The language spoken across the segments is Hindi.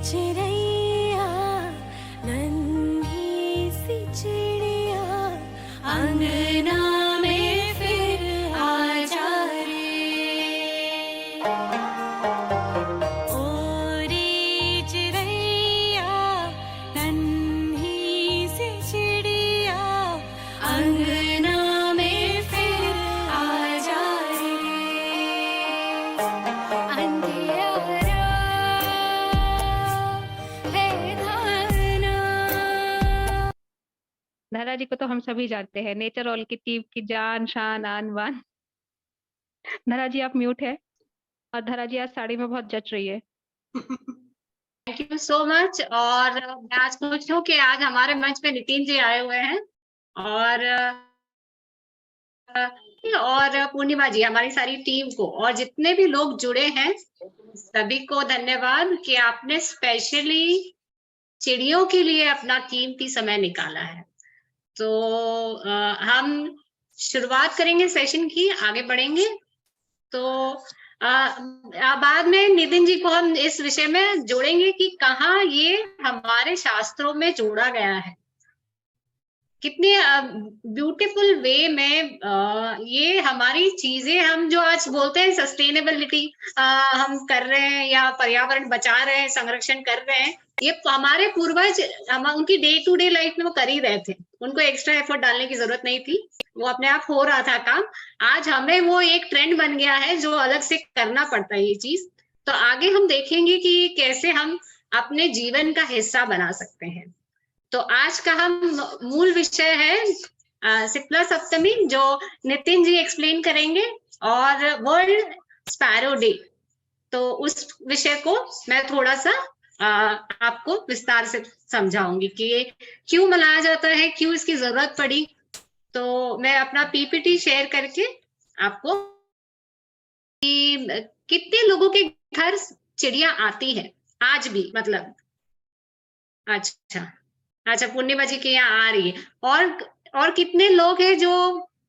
चिड़ैया नन्ही सी चिड़िया अंगना में फिर आ जा रे। ओ रे चिड़ैया नन्ही सी चिड़िया अंगना में फिर आ जा रे। अंधियारा है घना। धारा जी को तो हम सभी जानते हैं, नेचर ऑल की टीम की जान शान आन बान। धारा जी आप म्यूट है, और धारा जी आज साड़ी में बहुत जच रही है। Thank you so much. और मैं आज खुश हूँ कि आज हमारे मंच पे नितिन जी आए हुए हैं और पूर्णिमा जी, हमारी सारी टीम को और जितने भी लोग जुड़े हैं सभी को धन्यवाद कि आपने स्पेशली चिड़ियों के लिए अपना कीमती समय निकाला है। तो हम शुरुआत करेंगे सेशन की, आगे बढ़ेंगे। तो बाद में नितिन जी को हम इस विषय में जोड़ेंगे कि कहाँ ये हमारे शास्त्रों में जोड़ा गया है, कितने ब्यूटीफुल वे में ये हमारी चीजें, हम जो आज बोलते हैं सस्टेनेबिलिटी हम कर रहे हैं या पर्यावरण बचा रहे हैं, संरक्षण कर रहे हैं, ये हमारे पूर्वज हम उनकी डे टू डे लाइफ में वो कर ही रहे थे, उनको एक्स्ट्रा एफर्ट डालने की जरूरत नहीं थी, वो अपने आप हो रहा था काम। आज हमें वो एक ट्रेंड बन गया है जो अलग से करना पड़ता है ये चीज। तो आगे हम देखेंगे कि कैसे हम अपने जीवन का हिस्सा बना सकते हैं। तो आज का हम मूल विषय है शीतला सप्तमी, जो नितिन जी एक्सप्लेन करेंगे, और वर्ल्ड स्पैरो डे। तो उस विषय को मैं थोड़ा सा आपको विस्तार से समझाऊंगी कि ये क्यों मनाया जाता है, क्यों इसकी जरूरत पड़ी। तो मैं अपना पीपीटी शेयर करके आपको, कितने लोगों के घर चिड़िया आती है आज भी, मतलब अच्छा पूर्णिमा जी के यहाँ आ रही है, और कितने लोग हैं जो,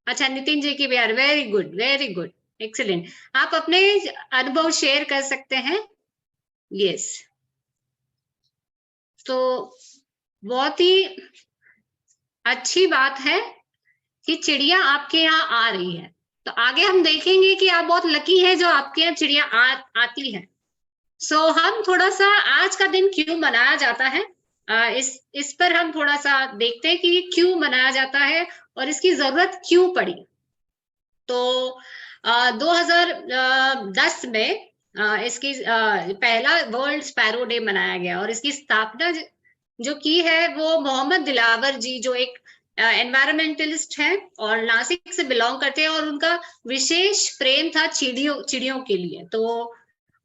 अच्छा नितिन जी की भी आ रही, वेरी गुड एक्सीलेंट। आप अपने अनुभव शेयर कर सकते हैं। यस, तो बहुत ही अच्छी बात है कि चिड़िया आपके यहाँ आ रही है। तो आगे हम देखेंगे कि आप बहुत लकी हैं जो आपके यहाँ चिड़िया आती है। सो हम थोड़ा सा आज का दिन क्यों मनाया जाता है, इस पर हम थोड़ा सा देखते हैं कि क्यों मनाया जाता है और इसकी जरूरत क्यों पड़ी। तो 2010 में इसकी पहला वर्ल्ड स्पैरो डे मनाया गया, और इसकी स्थापना जो की है वो मोहम्मद दिलावर जी, जो एक एनवायरमेंटलिस्ट हैं और नासिक से बिलोंग करते हैं, और उनका विशेष प्रेम था चिड़ियों के लिए। तो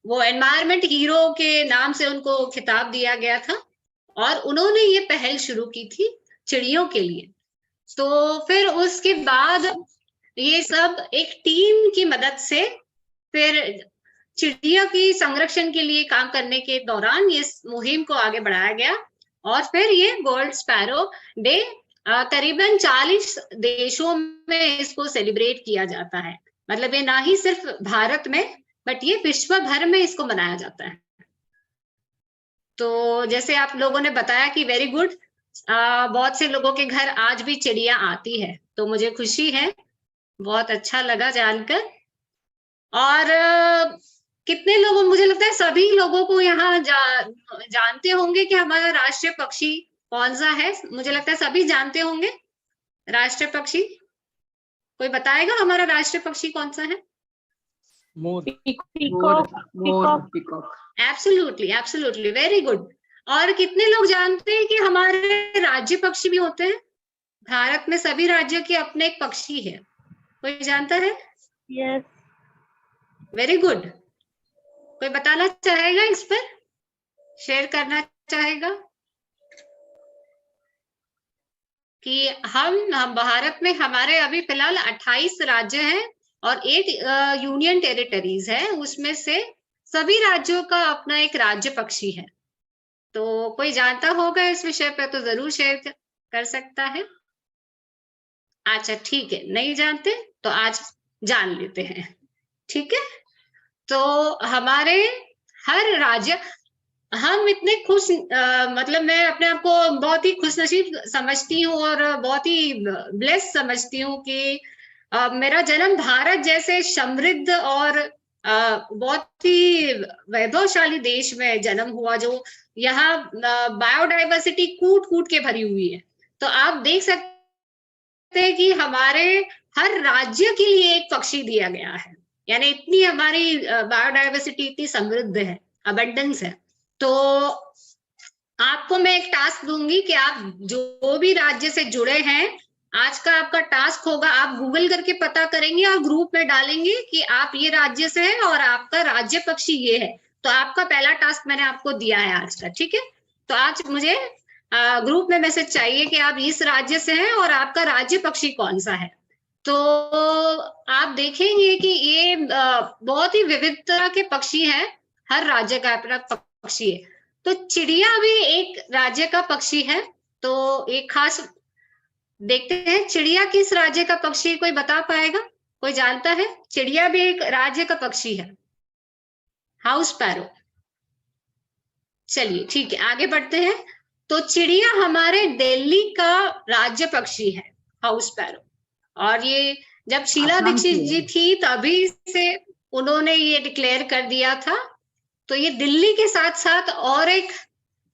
वो एनवायरमेंट हीरो के नाम से उनको खिताब दिया गया था, और उन्होंने ये पहल शुरू की थी चिड़ियों के लिए। तो फिर उसके बाद ये सब एक टीम की मदद से फिर चिड़िया की संरक्षण के लिए काम करने के दौरान ये मुहिम को आगे बढ़ाया गया, और फिर ये वर्ल्ड स्पैरो डे करीबन 40 देशों में इसको सेलिब्रेट किया जाता है। मतलब ये ना ही सिर्फ भारत में, बट ये विश्व भर में इसको मनाया जाता है। तो जैसे आप लोगों ने बताया कि वेरी गुड, बहुत से लोगों के घर आज भी चिड़िया आती है, तो मुझे खुशी है, बहुत अच्छा लगा जानकर। और कितने लोगों, मुझे लगता है सभी लोगों को यहाँ जानते होंगे कि हमारा राष्ट्रीय पक्षी कौन सा है। मुझे लगता है सभी जानते होंगे राष्ट्रीय पक्षी। कोई बताएगा हमारा राष्ट्रीय पक्षी कौन सा है? Absolutely very good. और कितने लोग जानते हैं कि हमारे राज्य पक्षी भी होते हैं? भारत में सभी राज्यों के अपने एक पक्षी है, कोई जानता है? Yes, very good. कोई बताना चाहेगा, इस पर शेयर करना चाहेगा कि हम भारत में हमारे अभी फिलहाल 28 राज्य हैं और 8 यूनियन टेरिटरीज है, उसमें से सभी राज्यों का अपना एक राज्य पक्षी है। तो कोई जानता होगा इस विषय पे तो जरूर शेयर कर सकता है। अच्छा ठीक है, नहीं जानते तो आज जान लेते हैं, ठीक है। तो हमारे हर राज्य, हम इतने खुश मतलब मैं अपने आप को बहुत ही खुशनसीब समझती हूँ और बहुत ही ब्लेस समझती हूँ कि मेरा जन्म भारत जैसे समृद्ध और बहुत ही वैभवशाली देश में जन्म हुआ, जो यहाँ बायोडाइवर्सिटी कूट कूट के भरी हुई है। तो आप देख सकते हैं कि हमारे हर राज्य के लिए एक पक्षी दिया गया है, यानी इतनी हमारी बायोडाइवर्सिटी इतनी समृद्ध है, अबंडेंस है। तो आपको मैं एक टास्क दूंगी कि आप जो भी राज्य से जुड़े हैं, आज का आपका टास्क होगा, आप गूगल करके पता करेंगे और ग्रुप में डालेंगे कि आप ये राज्य से हैं और आपका राज्य पक्षी ये है। तो आपका पहला टास्क मैंने आपको दिया है आज का, ठीक है। तो आज मुझे ग्रुप में मैसेज चाहिए कि आप इस राज्य से हैं और आपका राज्य पक्षी कौन सा है। तो आप देखेंगे कि ये बहुत ही विविधता के पक्षी हैं, हर राज्य का अपना पक्षी है। तो चिड़िया भी एक राज्य का पक्षी है। तो एक खास देखते हैं चिड़िया किस राज्य का पक्षी, कोई बता पाएगा, कोई जानता है? चिड़िया भी एक राज्य का पक्षी है, हाउस पैरो। चलिए ठीक है, आगे बढ़ते हैं। तो चिड़िया हमारे दिल्ली का राज्य पक्षी है, हाउस पैरो। और ये जब शीला दीक्षित जी थी तभी से उन्होंने ये डिक्लेयर कर दिया था। तो ये दिल्ली के साथ साथ और एक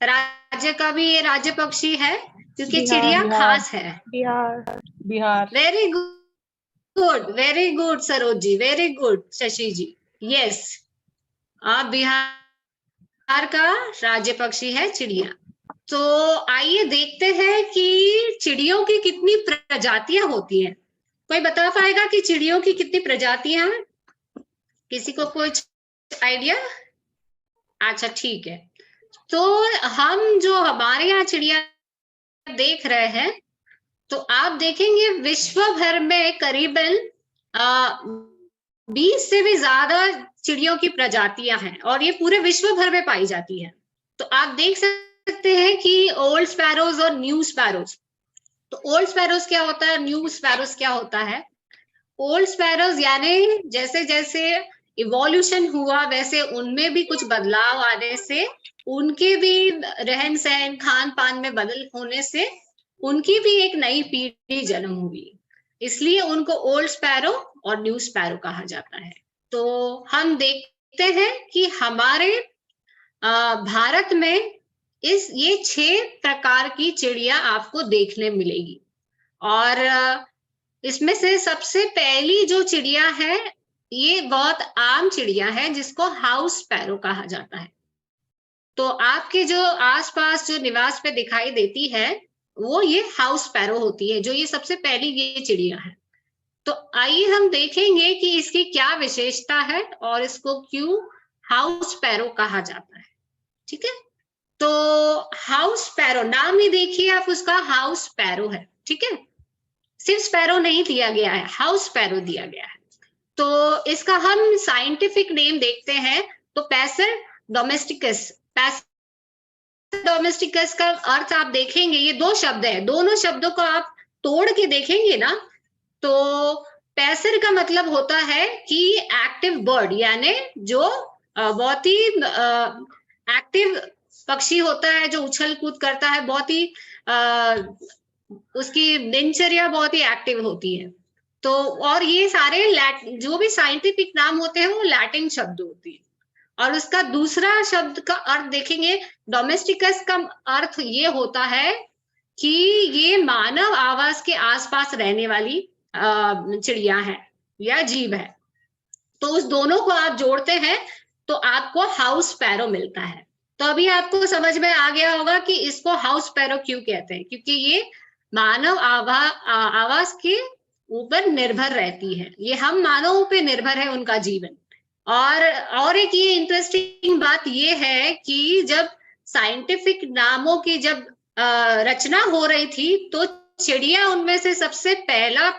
राज्य का भी ये राज्य पक्षी है, क्योंकि चिड़िया खास है। Bihar. Very good Saroj ji, very good Shashi जी, यस। आप बिहार का राज्य पक्षी है चिड़िया। तो आइए देखते हैं कि चिड़ियों की कितनी प्रजातियां होती हैं। कोई बता पाएगा कि चिड़ियों की कितनी प्रजातियां हैं? किसी को कुछ आइडिया? अच्छा ठीक है। तो हम जो हमारे यहाँ चिड़िया देख रहे हैं, तो आप देखेंगे विश्व भर में करीबन 20 से भी ज्यादा चिड़ियों की प्रजातियां हैं और ये पूरे विश्व भर में पाई जाती है। तो आप देख सकते हैं कि ओल्ड स्पैरोज और न्यू स्पैरोज। तो ओल्ड स्पैरोज क्या होता है, न्यू स्पैरोज क्या होता है? ओल्ड स्पैरोज यानी जैसे जैसे इवोल्यूशन हुआ वैसे उनमें भी कुछ बदलाव आने से, उनके भी रहन सहन खान पान में बदल होने से उनकी भी एक नई पीढ़ी जन्म हुई, इसलिए उनको ओल्ड स्पैरो और न्यू स्पैरो कहा जाता है। तो हम देखते हैं कि हमारे भारत में ये 6 प्रकार की चिड़िया आपको देखने मिलेगी। और इसमें से सबसे पहली जो चिड़िया है, ये बहुत आम चिड़िया है जिसको हाउस स्पैरो कहा जाता है। तो आपके जो आसपास जो निवास पे दिखाई देती है वो ये हाउस स्पैरो होती है, जो ये सबसे पहली ये चिड़िया है। तो आइए हम देखेंगे कि इसकी क्या विशेषता है और इसको क्यों हाउस स्पैरो कहा जाता है, ठीक है। तो हाउस स्पैरो नाम ही देखिए आप उसका, हाउस स्पैरो है, ठीक है। सिर्फ स्पैरो नहीं दिया गया है, हाउस स्पैरो दिया गया है। तो इसका हम साइंटिफिक नेम देखते हैं, तो पैसर डोमेस्टिकस। पैसर डोमेस्टिकस का अर्थ आप देखेंगे, ये 2 शब्द है, दोनों शब्दों को आप तोड़ के देखेंगे ना, तो पैसर का मतलब होता है कि एक्टिव बर्ड, यानी जो बहुत ही एक्टिव पक्षी होता है, जो उछल कूद करता है, बहुत ही उसकी दिनचर्या बहुत ही एक्टिव होती है। तो और ये सारे जो भी साइंटिफिक नाम होते हैं वो लैटिन शब्द होते हैं। और उसका दूसरा शब्द का अर्थ देखेंगे, डोमेस्टिकस का अर्थ ये होता है कि ये मानव आवास के आसपास रहने वाली चिड़िया है या जीव है। तो उस दोनों को आप जोड़ते हैं तो आपको हाउस स्पैरो मिलता है। तो अभी आपको समझ में आ गया होगा कि इसको हाउस स्पैरो क्यों कहते हैं, क्योंकि ये मानव आवास के ऊपर निर्भर रहती है, ये हम मानवों पे निर्भर है उनका जीवन। और एक ये इंटरेस्टिंग बात ये है कि जब साइंटिफिक नामों की जब रचना हो रही थी, तो चिड़िया उनमें से सबसे पहला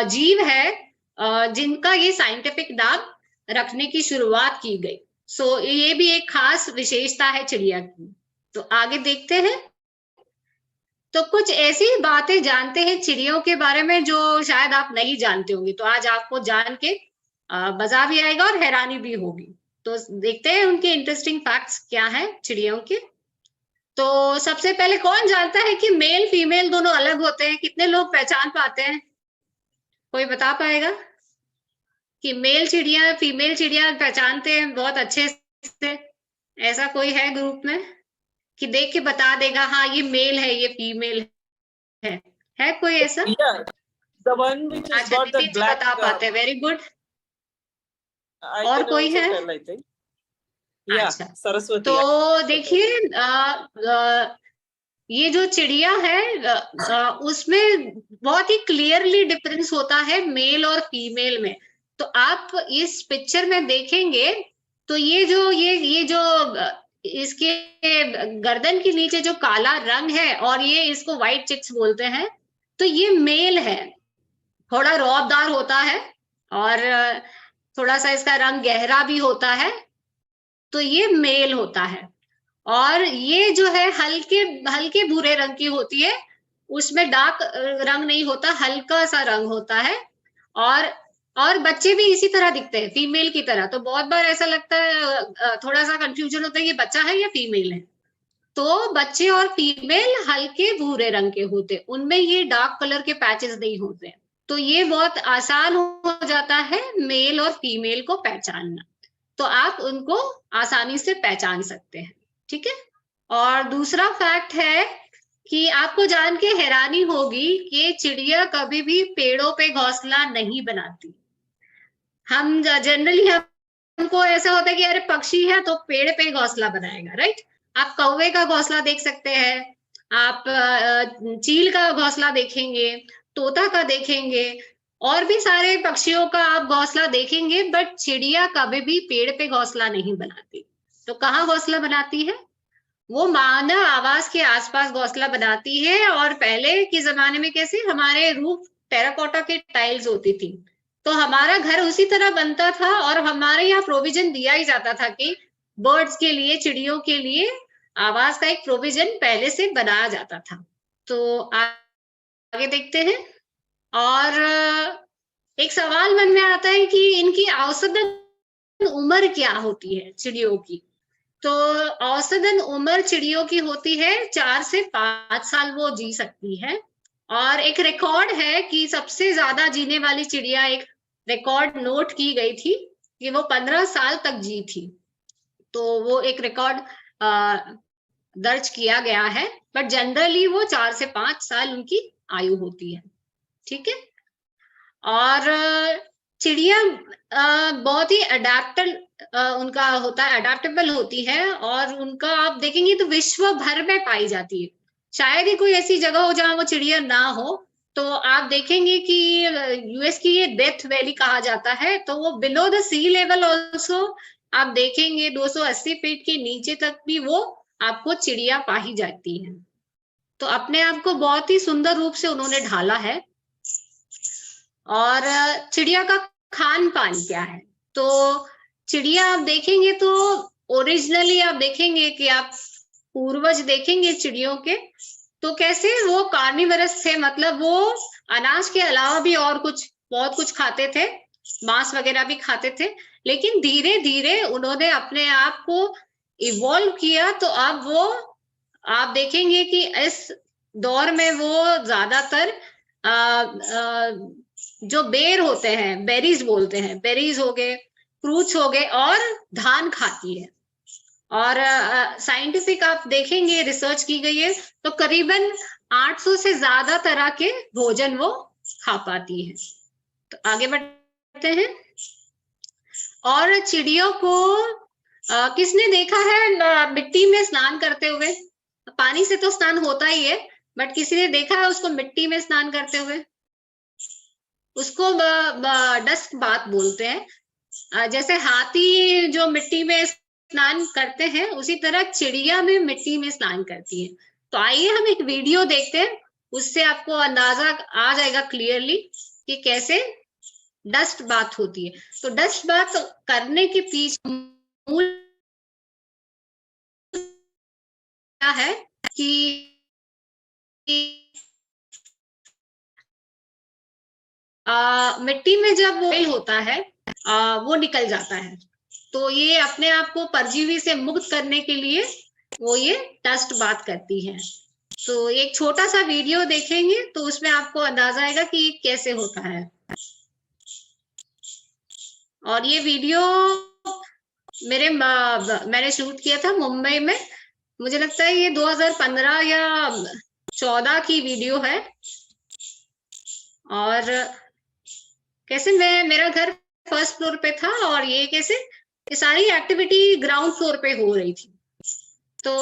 जीव है जिनका ये साइंटिफिक नाम रखने की शुरुआत की गई। सो ये भी एक खास विशेषता है चिड़िया की। तो आगे देखते हैं। तो कुछ ऐसी बातें जानते हैं चिड़ियों के बारे में जो शायद आप नहीं जानते होंगे, तो आज आपको जान के मजा भी आएगा और हैरानी भी होगी। तो तो देखते हैं उनके इंटरेस्टिंग फैक्ट्स क्या है चिड़ियों के। तो सबसे पहले कौन जानता है कि मेल फीमेल दोनों अलग होते हैं? कितने लोग पहचान पाते हैं? कोई बता पाएगा कि मेल चिड़िया फीमेल चिड़िया पहचानते हैं बहुत अच्छे से? ऐसा कोई है ग्रुप में कि देख के बता देगा हाँ ये मेल है ये फीमेल है कोई ऐसा? Yeah, the one which has अच्छा, got the Nitin ji black. बता पाते हैं, वेरी गुड। I और can कोई also है? tell, I think. Yeah, अच्छा, Saraswati. तो देखिए ये जो चिड़िया है उसमें बहुत ही क्लियरली डिफरेंस होता है मेल और फीमेल में। तो आप इस पिक्चर में देखेंगे तो ये जो इसके गर्दन के नीचे जो काला रंग है और ये इसको व्हाइट चिक्स बोलते हैं, तो ये मेल है। थोड़ा रौबदार होता है और थोड़ा सा इसका रंग गहरा भी होता है, तो ये मेल होता है। और ये जो है हल्के हल्के भूरे रंग की होती है, उसमें डार्क रंग नहीं होता, हल्का सा रंग होता है। और बच्चे भी इसी तरह दिखते हैं फीमेल की तरह। तो बहुत बार ऐसा लगता है थोड़ा सा कंफ्यूजन होता है ये बच्चा है या फीमेल है। तो बच्चे और फीमेल हल्के भूरे रंग के होते, उनमें ये डार्क कलर के पैचेस नहीं होते। तो ये बहुत आसान हो जाता है मेल और फीमेल को पहचानना। तो आप उनको आसानी से पहचान सकते हैं, ठीक है। और दूसरा फैक्ट है कि आपको जान के हैरानी होगी कि चिड़िया कभी भी पेड़ों पे घोंसला नहीं बनाती। हम जनरली हमको ऐसा होता है कि अरे पक्षी है तो पेड़ पे घोंसला बनाएगा, राइट। आप कौवे का घोंसला देख सकते हैं, आप चील का घोंसला देखेंगे, तोता का देखेंगे, और भी सारे पक्षियों का आप घोंसला देखेंगे, बट चिड़िया कभी भी पेड़ पे घोंसला नहीं बनाती। तो कहाँ घोंसला बनाती है? वो मानव आवास के आसपास घोंसला बनाती है। और पहले के जमाने में कैसे हमारे रूफ टेराकोटा के टाइल्स होती थी, तो हमारा घर उसी तरह बनता था और हमारे यहाँ प्रोविजन दिया ही जाता था कि बर्ड्स के लिए, चिड़ियों के लिए आवास का एक प्रोविजन पहले से बनाया जाता था। तो आगे देखते हैं। और एक सवाल मन में आता है कि इनकी औसतन उम्र क्या होती है चिड़ियों की? तो औसतन उम्र चिड़ियों की होती है 4 से 5 साल वो जी सकती है। और एक रिकॉर्ड है कि सबसे ज्यादा जीने वाली चिड़िया, एक रिकॉर्ड नोट की गई थी कि वो 15 साल तक जी थी। तो वो एक रिकॉर्ड दर्ज किया गया है, बट जनरली वो 4 से 5 साल उनकी आयु होती है, ठीक है। और चिड़िया बहुत ही उनका होता है, अडेप्टेबल होती है। और उनका आप देखेंगे तो विश्व भर में पाई जाती है। शायद ही कोई ऐसी जगह हो जहां वो चिड़िया ना हो। तो आप देखेंगे कि यूएस की ये डेथ वैली कहा जाता है, तो वो below the sea level also आप देखेंगे 280 फीट के नीचे तक भी वो आपको चिड़िया पाई जाती है। तो अपने आप को बहुत ही सुंदर रूप से उन्होंने ढाला है। और चिड़िया का खान पान क्या है? तो चिड़िया आप देखेंगे तो ओरिजिनली आप देखेंगे कि आप पूर्वज देखेंगे चिड़ियों के, तो कैसे वो कार्निवरस थे, मतलब वो अनाज के अलावा भी और बहुत कुछ खाते थे, मांस वगैरह भी खाते थे। लेकिन धीरे धीरे उन्होंने अपने आप को इवॉल्व किया। तो अब वो आप देखेंगे कि इस दौर में वो ज्यादातर जो बेर होते हैं, बेरीज बोलते हैं, बेरीज हो गए, फ्रूट्स हो गए, और धान खाती है। और साइंटिफिक आप देखेंगे रिसर्च की गई है तो करीबन 800 से ज्यादा तरह के भोजन वो खा पाती है। तो आगे बढ़ते हैं। और चिड़ियों को किसने देखा है मिट्टी में स्नान करते हुए? पानी से तो स्नान होता ही है, बट किसी ने देखा है उसको मिट्टी में स्नान करते हुए? उसको डस्ट बाथ बोलते हैं। जैसे हाथी जो मिट्टी में स्नान करते हैं, उसी तरह चिड़िया में मिट्टी में स्नान करती है। तो आइए हम एक वीडियो देखते हैं, उससे आपको अंदाजा आ जाएगा क्लियरली कि कैसे डस्ट बाथ होती है। तो डस्ट बाथ करने के पीछे मूल क्या है कि मिट्टी में जब वो होता है वो निकल जाता है। तो ये अपने आप को परजीवी से मुक्त करने के लिए वो ये डस्ट बात करती है। तो एक छोटा सा वीडियो देखेंगे तो उसमें आपको अंदाजा आएगा कि ये कैसे होता है। और ये वीडियो मैंने शूट किया था मुंबई में, मुझे लगता है ये 2015 या 14 की वीडियो है। और कैसे मेरा घर फर्स्ट फ्लोर पे था और ये कैसे ये सारी एक्टिविटी ग्राउंड फ्लोर पे हो रही थी। तो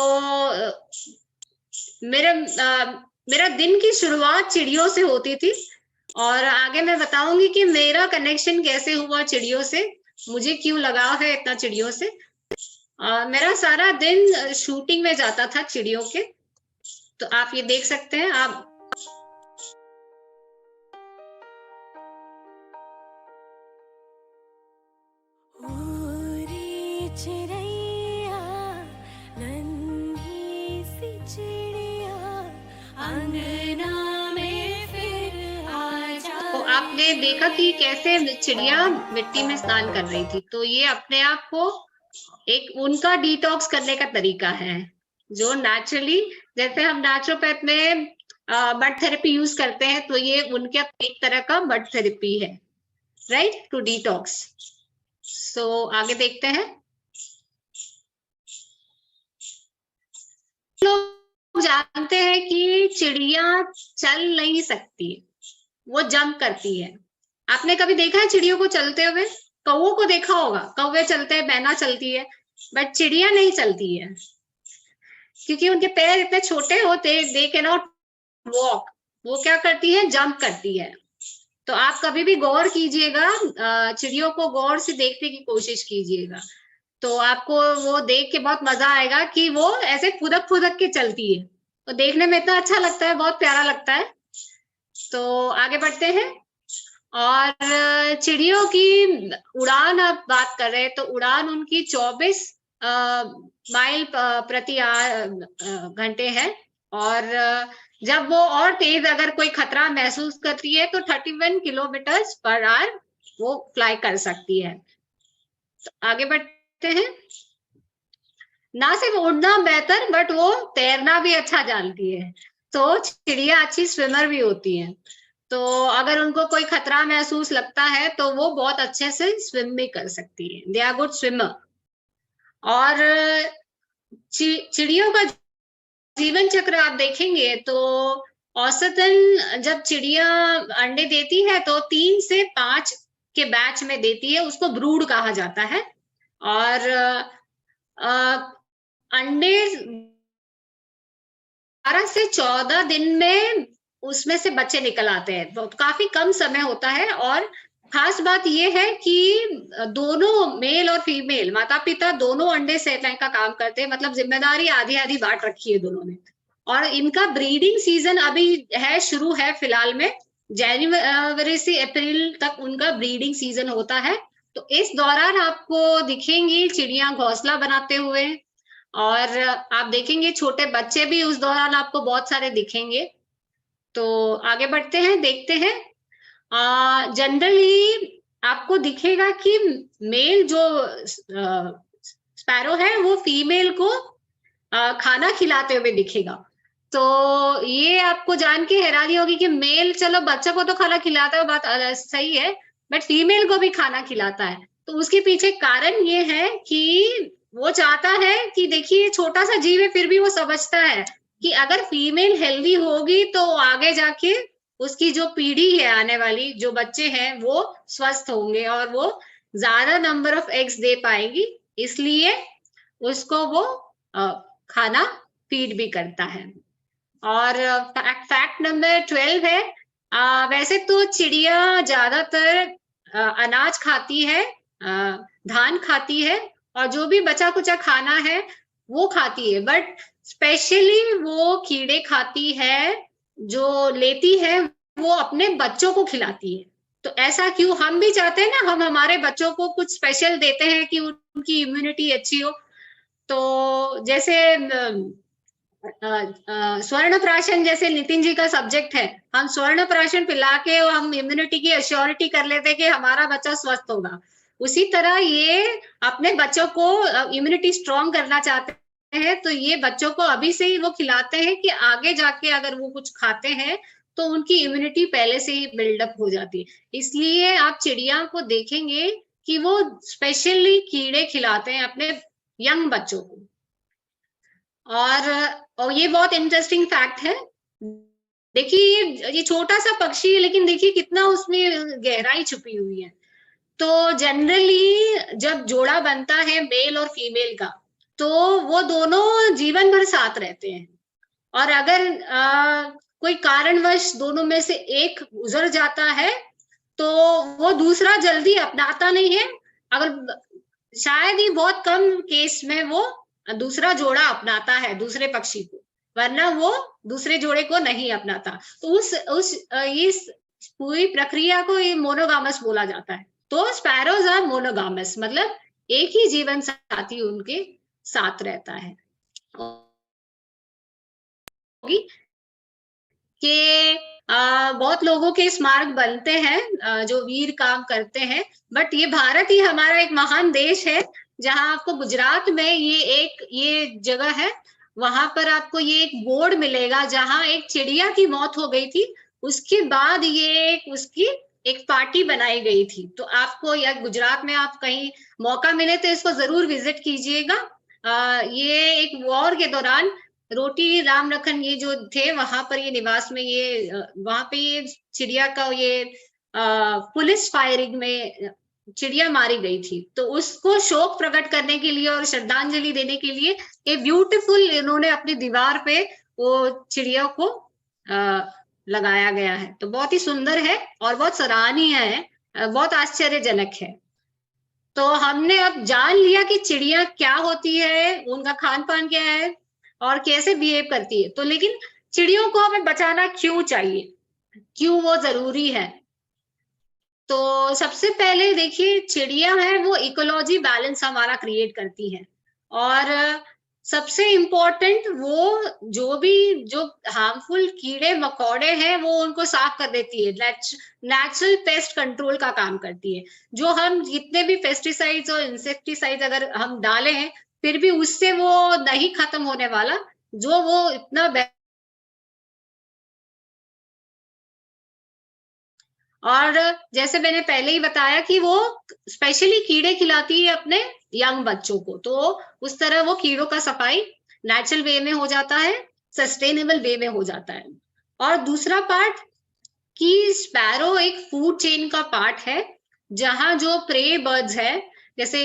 मेरा दिन की शुरुआत चिड़ियों से होती थी और आगे मैं बताऊंगी कि मेरा कनेक्शन कैसे हुआ चिड़ियों से, मुझे क्यों लगाव है इतना चिड़ियों से। मेरा सारा दिन शूटिंग में जाता था चिड़ियों के। तो आप ये देख सकते हैं, आप उड़ी चिड़ैया नन्ही सी चिड़िया अंगना में फिर आ जा। तो आपने देखा कि कैसे चिड़िया मिट्टी में स्नान कर रही थी। तो ये अपने आप को एक उनका डिटॉक्स करने का तरीका है, जो नेचुरली, जैसे हम नेचुरोपैथ में बड थेरेपी यूज करते हैं, तो ये उनके एक तरह का बड थेरेपी है, राइट, टू डिटॉक्स। सो आगे देखते हैं। लोग जानते हैं कि चिड़िया चल नहीं सकती, वो जंप करती है। आपने कभी देखा है चिड़ियों को चलते हुए? कौवों को देखा होगा, कौवे चलते हैं, मैना चलती है, बट चिड़िया नहीं चलती है क्योंकि उनके पैर इतने छोटे होते, दे कैन नॉट वॉक। वो क्या करती है? जंप करती है। तो आप कभी भी गौर कीजिएगा, चिड़ियों को गौर से देखने की कोशिश कीजिएगा, तो आपको वो देख के बहुत मजा आएगा कि वो ऐसे फुदक फुदक के चलती है। तो देखने में इतना अच्छा लगता है, बहुत प्यारा लगता है। तो आगे बढ़ते हैं। और चिड़ियों की उड़ान आप बात कर रहे हैं, तो उड़ान उनकी 24 माइल प्रति घंटे है। और जब वो और तेज अगर कोई खतरा महसूस करती है तो 31 किलोमीटर पर आवर वो फ्लाई कर सकती है। तो आगे बढ़ते हैं। ना सिर्फ उड़ना बेहतर, बट वो तैरना भी अच्छा जानती है। तो चिड़िया अच्छी स्विमर भी होती है। तो अगर उनको कोई खतरा महसूस लगता है तो वो बहुत अच्छे से स्विम भी कर सकती है। They are good swimmer. और चिड़ियों का जीवन चक्र आप देखेंगे तो औसतन जब चिड़िया अंडे देती है तो 3 से 5 के बैच में देती है, उसको ब्रूड कहा जाता है। और अंडे 12 से 14 दिन में उसमें से बच्चे निकल आते हैं, तो काफी कम समय होता है। और खास बात यह है कि दोनों मेल और फीमेल माता पिता दोनों अंडे सेटने का काम करते हैं, मतलब जिम्मेदारी आधी आधी बांट रखी है दोनों ने। और इनका ब्रीडिंग सीजन अभी है, शुरू है फिलहाल में, जनवरी से अप्रैल तक उनका ब्रीडिंग सीजन होता है। तो इस दौरान आपको दिखेंगी चिड़िया घोंसला बनाते हुए, और आप देखेंगे छोटे बच्चे भी उस दौरान आपको बहुत सारे दिखेंगे। तो आगे बढ़ते हैं, देखते हैं। जनरली आपको दिखेगा कि मेल जो स्पैरो है वो फीमेल को खाना खिलाते हुए दिखेगा। तो ये आपको जान के हैरानी होगी कि मेल चलो बच्चा को तो खाना खिलाता है, बात सही है, बट फीमेल को भी खाना खिलाता है। तो उसके पीछे कारण ये है कि वो चाहता है कि देखिए छोटा सा जीव है, फिर भी वो समझता है कि अगर फीमेल हेल्दी होगी तो आगे जाके उसकी जो पीढ़ी है, आने वाली जो बच्चे हैं, वो स्वस्थ होंगे और वो ज्यादा नंबर ऑफ एग्स दे पाएगी, इसलिए उसको वो खाना फीड भी करता है। और फैक्ट नंबर 12 है, वैसे तो चिड़िया ज्यादातर अनाज खाती है, धान खाती है, और जो भी बचा कुचा खाना है वो खाती है, बट स्पेशली वो कीड़े खाती है, जो लेती है वो अपने बच्चों को खिलाती है। तो ऐसा क्यों? हम भी चाहते हैं ना, हम हमारे बच्चों को कुछ स्पेशल देते हैं कि उनकी इम्यूनिटी अच्छी हो। तो जैसे स्वर्ण प्राशन जैसे नितिन जी का सब्जेक्ट है, हम स्वर्ण प्राशन पिला के हम इम्यूनिटी की एश्योरिटी कर लेते हैं कि हमारा बच्चा स्वस्थ होगा। उसी तरह ये अपने बच्चों को इम्यूनिटी स्ट्रॉन्ग करना चाहते हैं, तो ये बच्चों को अभी से ही वो खिलाते हैं कि आगे जाके अगर वो कुछ खाते हैं तो उनकी इम्यूनिटी पहले से ही बिल्डअप हो जाती है। इसलिए आप चिड़िया को देखेंगे कि वो स्पेशली कीड़े खिलाते हैं अपने यंग बच्चों को। और ये बहुत इंटरेस्टिंग फैक्ट है। देखिए ये छोटा सा पक्षी है, लेकिन देखिए कितना उसमें गहराई छुपी हुई है। तो जनरली जब जोड़ा बनता है मेल और फीमेल का, तो वो दोनों जीवन भर साथ रहते हैं। और अगर कोई कारणवश दोनों में से एक गुजर जाता है तो वो दूसरा जल्दी अपनाता नहीं है। अगर शायद ही बहुत कम केस में वो दूसरा जोड़ा अपनाता है दूसरे पक्षी को, वरना वो दूसरे जोड़े को नहीं अपनाता। तो इस पूरी प्रक्रिया को ये मोनोगामस बोला जाता है। तो स्पैरोज आर मोनोगामस, मतलब एक ही जीवन साथी उनके साथ रहता है। कि बहुत लोगों के स्मारक बनते हैं जो वीर काम करते हैं, बट ये भारत ही हमारा एक महान देश है, जहां आपको गुजरात में ये जगह है, वहां पर आपको ये एक बोर्ड मिलेगा जहां एक चिड़िया की मौत हो गई थी, उसके बाद उसकी एक पार्टी बनाई गई थी। तो आपको या गुजरात में आप कहीं मौका मिले तो इसको जरूर विजिट कीजिएगा। ये एक वॉर के दौरान रोटी राम लखन ये जो थे वहां पर ये निवास में वहां पे ये चिड़िया का पुलिस फायरिंग में चिड़िया मारी गई थी। तो उसको शोक प्रकट करने के लिए और श्रद्धांजलि देने के लिए ये ब्यूटीफुल इन्होंने अपनी दीवार पे वो चिड़िया को लगाया गया है। तो बहुत ही सुंदर है और बहुत सराहनीय है, बहुत आश्चर्यजनक है। तो हमने अब जान लिया कि चिड़िया क्या होती है, उनका खान पान क्या है और कैसे बिहेव करती है। तो लेकिन चिड़ियों को हमें बचाना क्यों चाहिए, क्यों वो जरूरी है? तो सबसे पहले देखिए, चिड़िया है वो इकोलॉजी बैलेंस हमारा क्रिएट करती है, और सबसे इम्पोर्टेंट वो जो हार्मफुल कीड़े मकोड़े हैं वो उनको साफ कर देती है, नेचुरल पेस्ट कंट्रोल का काम करती है। जो हम जितने भी पेस्टिसाइड्स और इंसेक्टिसाइड्स अगर हम डालें हैं, फिर भी उससे वो नहीं खत्म होने वाला, जो वो इतना और जैसे मैंने पहले ही बताया कि वो स्पेशली कीड़े खिलाती है अपने यंग बच्चों को, तो उस तरह वो कीड़ों का सफाई नेचुरल वे में हो जाता है, सस्टेनेबल वे में हो जाता है। और दूसरा पार्ट कि स्पैरो एक फूड चेन का पार्ट है, जहां जो प्रे बर्ड्स है, जैसे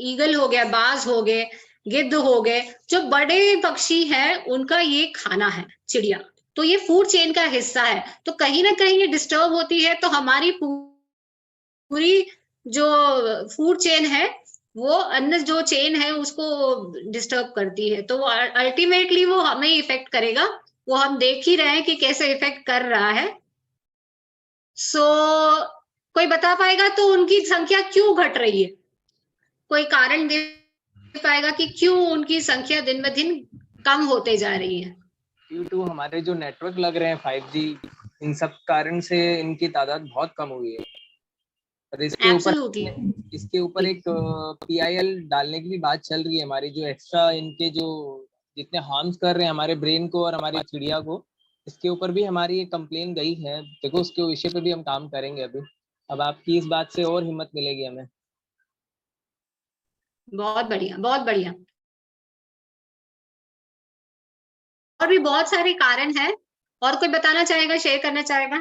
ईगल हो गया, बाज हो गए, गिद्ध हो गए, जो बड़े पक्षी हैं उनका ये खाना है चिड़िया। तो ये फूड चेन का हिस्सा है। तो कहीं ना कहीं ये डिस्टर्ब होती है तो हमारी पूरी जो फूड चेन है, वो अन्न जो चेन है उसको डिस्टर्ब करती है। तो अल्टीमेटली वो हमें इफेक्ट करेगा, वो हम देख ही रहे हैं कि कैसे इफेक्ट कर रहा है। कोई बता पाएगा तो उनकी संख्या क्यों घट रही है? कोई कारण दे पाएगा कि क्यों उनकी संख्या दिन ब दिन कम होते जा रही है? ड्यू टू हमारे जो नेटवर्क लग रहे हैं 5G, इन सब कारण से इनकी तादाद बहुत कम हुई है। और इसके ऊपर एक PIL डालने की भी बात चल रही है हमारी, जो एक्स्ट्रा इनके जो जितने हार्म्स कर रहे हैं हमारे ब्रेन को और हमारी चिड़िया को, इसके ऊपर भी हमारी एक कंप्लेन गई है। देखो उसके विषय पे भी हम काम करेंगे अभी। अब आपकी इस बात से और हिम्मत मिलेगी हमें। बहुत बढ़िया, बहुत बढ़िया। और भी बहुत सारे कारण हैं, और कोई बताना चाहेगा, शेयर करना चाहेगा?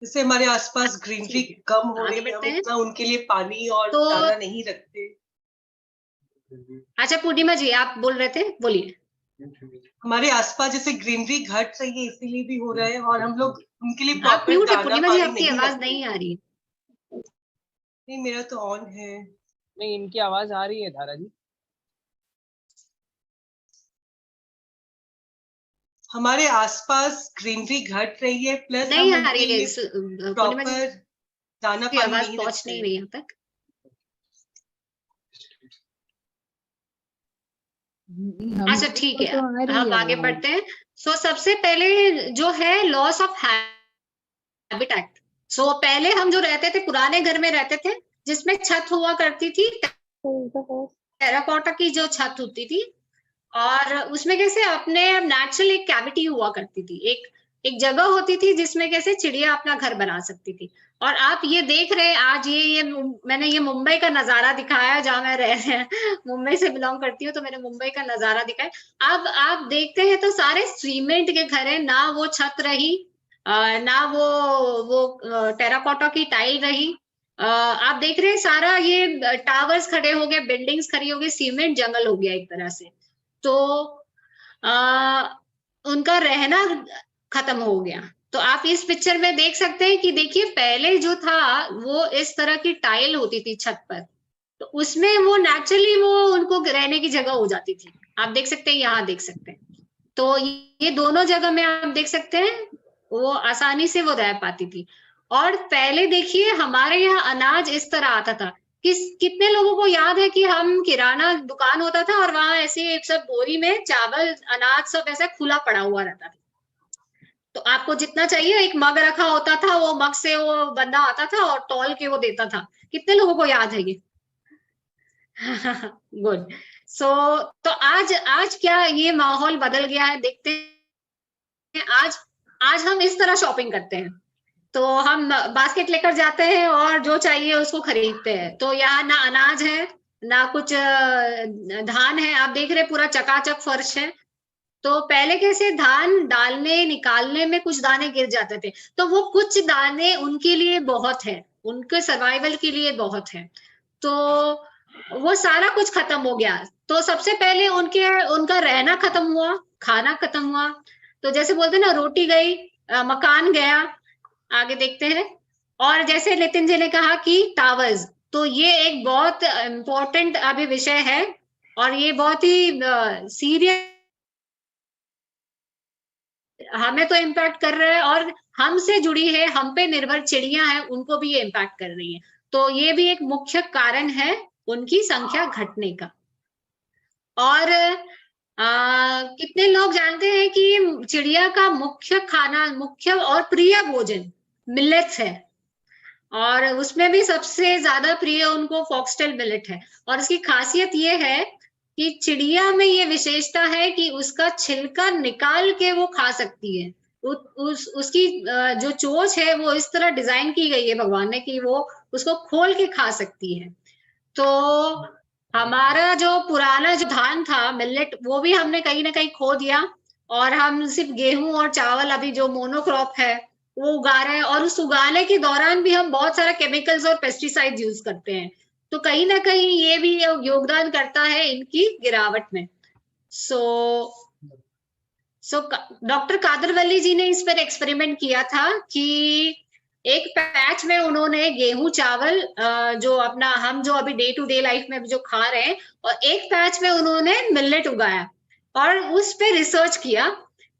जैसे हमारे आसपास ग्रीनरी कम हो रही है, हम इतना उनके लिए पानी और दाना नहीं रखते। अच्छा पूर्णिमा जी, आप बोल रहे थे, बोलिए। हमारे आसपास जैसे ग्रीनरी घट रही है, इसीलिए भी हो रहा है, और हम लोग उनके लिए आप म्यूट है पूर्णिमा जी, आपकी नहीं आवाज नहीं आ रही। नहीं, मेरा तो ऑन है। नहीं, इनकी आवाज आ रही है धारा जी। हमारे आसपास ग्रीनरी घट रही है, प्लस नहीं आ रही है प्रॉपर दाना पानी आवाज पहुंच नहीं रही यहाँ तक। अच्छा ठीक है, हम आगे बढ़ते हैं। सबसे पहले जो है लॉस ऑफ हैबिटेट। पहले हम जो रहते थे, पुराने घर में रहते थे, जिसमें छत हुआ करती थी, टेराकोटा की जो छत होती थी, और उसमें कैसे अपने नेचुरल एक कैविटी हुआ करती थी, एक जगह होती थी जिसमें कैसे चिड़िया अपना घर बना सकती थी। और आप ये देख रहे हैं आज ये मैंने ये मुंबई का नजारा दिखाया जहाँ मैं रह रहे हैं मुंबई से बिलोंग करती हूँ, तो मैंने मुंबई का नजारा दिखाया। अब आप देखते हैं तो सारे सीमेंट के घर है, ना वो छत रही, ना वो टेराकोटा की टाइल रही। आप देख रहे हैं सारा ये टावर्स खड़े हो गए, बिल्डिंग्स खड़ी हो गई, सीमेंट जंगल हो गया एक तरह से। तो उनका रहना खत्म हो गया। तो आप इस पिक्चर में देख सकते हैं कि देखिए पहले जो था वो इस तरह की टाइल होती थी छत पर, तो उसमें वो नेचुरली वो उनको रहने की जगह हो जाती थी। आप देख सकते हैं, यहाँ देख सकते हैं, तो ये दोनों जगह में आप देख सकते हैं वो आसानी से वो रह पाती थी। और पहले देखिए हमारे यहाँ अनाज इस तरह आता था, कितने लोगों को याद है कि हम किराना दुकान होता था और वहां ऐसे सब बोरी में चावल अनाज सब ऐसा खुला पड़ा हुआ रहता था, तो आपको जितना चाहिए एक मग रखा होता था, वो मग से वो बंदा आता था और तौल के वो देता था। कितने लोगों को याद है ये? गुड। तो आज क्या ये माहौल बदल गया है, देखते हैं। आज हम इस तरह शॉपिंग करते हैं, तो हम बास्केट लेकर जाते हैं और जो चाहिए उसको खरीदते हैं। तो यहाँ ना अनाज है ना कुछ धान है, आप देख रहे पूरा चकाचक फर्श है। तो पहले कैसे धान डालने निकालने में कुछ दाने गिर जाते थे, तो वो कुछ दाने उनके लिए बहुत है, उनके सर्वाइवल के लिए बहुत है। तो वो सारा कुछ खत्म हो गया। तो सबसे पहले उनका रहना खत्म हुआ, खाना खत्म हुआ। तो जैसे बोलते ना, रोटी गई मकान गया। आगे देखते हैं। और जैसे नितिन जी ने कहा कि टावर्स, तो ये एक बहुत इम्पोर्टेंट अभी विषय है और ये बहुत ही सीरियस, हमें तो इम्पैक्ट कर रहा है और हमसे जुड़ी है, हम पे निर्भर चिड़िया हैं, उनको भी ये इम्पैक्ट कर रही है। तो ये भी एक मुख्य कारण है उनकी संख्या घटने का। और कितने लोग जानते हैं कि चिड़िया का मुख्य खाना, मुख्य और प्रिय भोजन मिलेट्स है, और उसमें भी सबसे ज्यादा प्रिय उनको फॉक्सटेल मिलेट है। और इसकी खासियत ये है कि चिड़िया में ये विशेषता है कि उसका छिलका निकाल के वो खा सकती है। उसकी जो चोंच है वो इस तरह डिजाइन की गई है भगवान ने कि वो उसको खोल के खा सकती है। तो हमारा जो पुराना जो धान था मिलेट, वो भी हमने कहीं ना कहीं खो दिया, और हम सिर्फ गेहूं और चावल अभी जो मोनोक्रॉप है वो उगा रहे हैं, और उस उगाने के दौरान भी हम बहुत सारा केमिकल्स और पेस्टिसाइड यूज करते हैं। तो कहीं ना कहीं ये भी योगदान करता है इनकी गिरावट में। सो डॉक्टर कादरवली जी ने इस पर एक्सपेरिमेंट किया था कि एक पैच में उन्होंने गेहूं चावल जो अपना हम जो अभी डे टू डे लाइफ में जो खा रहे हैं, और एक पैच में उन्होंने मिलेट उगाया और उस पे रिसर्च किया।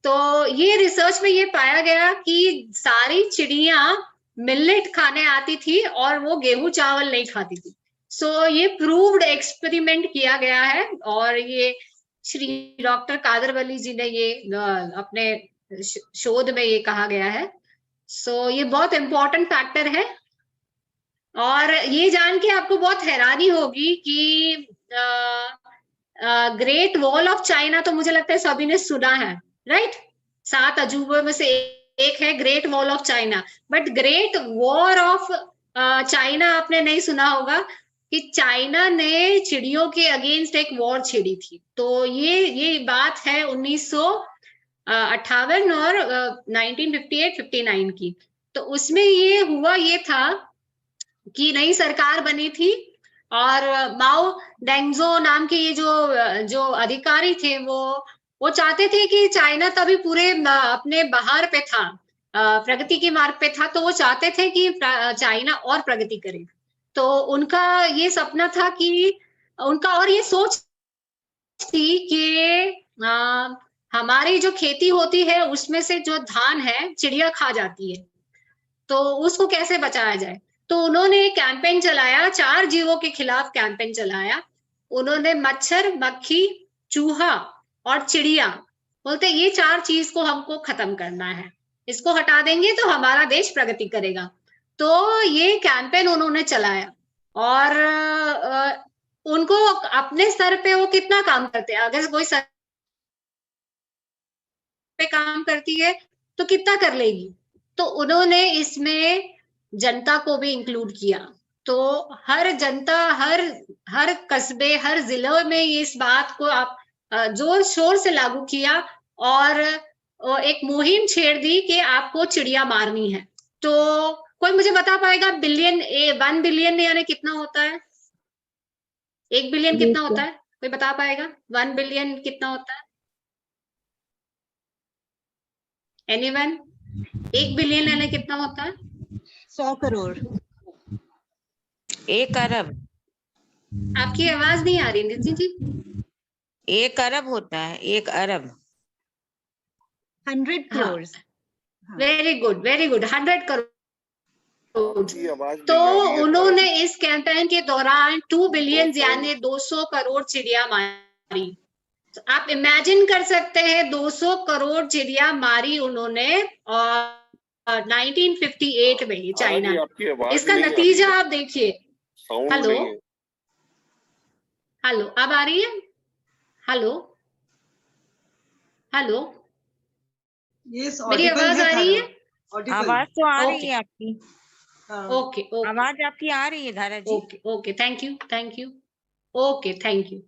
तो ये रिसर्च में ये पाया गया कि सारी चिड़िया मिलेट खाने आती थी और वो गेहूं चावल नहीं खाती थी। सो ये प्रूव्ड एक्सपेरिमेंट किया गया है, और ये श्री डॉक्टर कादरवली जी ने ये अपने शोध में ये कहा गया है। सो ये बहुत इंपॉर्टेंट फैक्टर है। और ये जान के आपको बहुत हैरानी होगी कि ग्रेट वॉल ऑफ चाइना तो मुझे लगता है सभी ने सुना है, राइट? 7 अजूबों में से एक है great wall of China, but great war of China आपने नहीं सुना होगा कि चाइना ने चिड़ियों के अगेंस्ट एक वॉर छेड़ी थी। तो ये बात है 1958 और 1958-59 की। तो उसमें ये हुआ ये था कि नई सरकार बनी थी और माओ डेंगजो नाम के ये जो अधिकारी थे वो चाहते थे कि चाइना तभी पूरे अपने बहार पे था, प्रगति के मार्ग पे था, तो वो चाहते थे कि चाइना और प्रगति करे। तो उनका ये सपना था कि उनका, और ये सोच थी कि हमारी जो खेती होती है उसमें से जो धान है चिड़िया खा जाती है, तो उसको कैसे बचाया जाए। तो उन्होंने एक कैंपेन चलाया, 4 जीवों के खिलाफ कैंपेन चलाया। उन्होंने मच्छर, मक्खी, चूहा और चिड़िया, बोलते ये 4 चीज को हमको खत्म करना है, इसको हटा देंगे तो हमारा देश प्रगति करेगा। तो ये कैंपेन उन्होंने चलाया और उनको अपने स्तर पे वो कितना काम करते हैं, अगर कोई सर पे काम करती है तो कितना कर लेगी, तो उन्होंने इसमें जनता को भी इंक्लूड किया। तो हर जनता, हर कस्बे, हर जिलों में इस बात को आप जोर शोर से लागू किया और एक मुहिम छेड़ दी कि आपको चिड़िया मारनी है। तो कोई मुझे बता पाएगा 1 बिलियन यानी कितना होता है? 1 बिलियन कितना होता है? कोई बता पाएगा 1 बिलियन कितना होता है? एनीवन? 1 बिलियन यानी कितना होता है? 100 करोड़। 1 अरब। आपकी आवाज नहीं आ रही नितिन जी। 1 अरब होता है, 1 अरब। 100 crore. Very good, very good, 100 crore. तो उन्होंने इस कैंपेन के दौरान 2 बिलियन यानी 200 करोड़ चिड़िया मारी। तो आप इमेजिन कर सकते हैं 200 करोड़ चिड़िया मारी उन्होंने 1958 में चाइना। इसका नतीजा आप देखिए। हेलो हेलो, अब आ रही है? हेलो हेलो, मेरी आवाज आ रही है? आवाज तो आ रही है आपकी। ओके ओके, आवाज आपकी आ रही है Dhara ji. Okay okay, thank you thank you, okay thank you.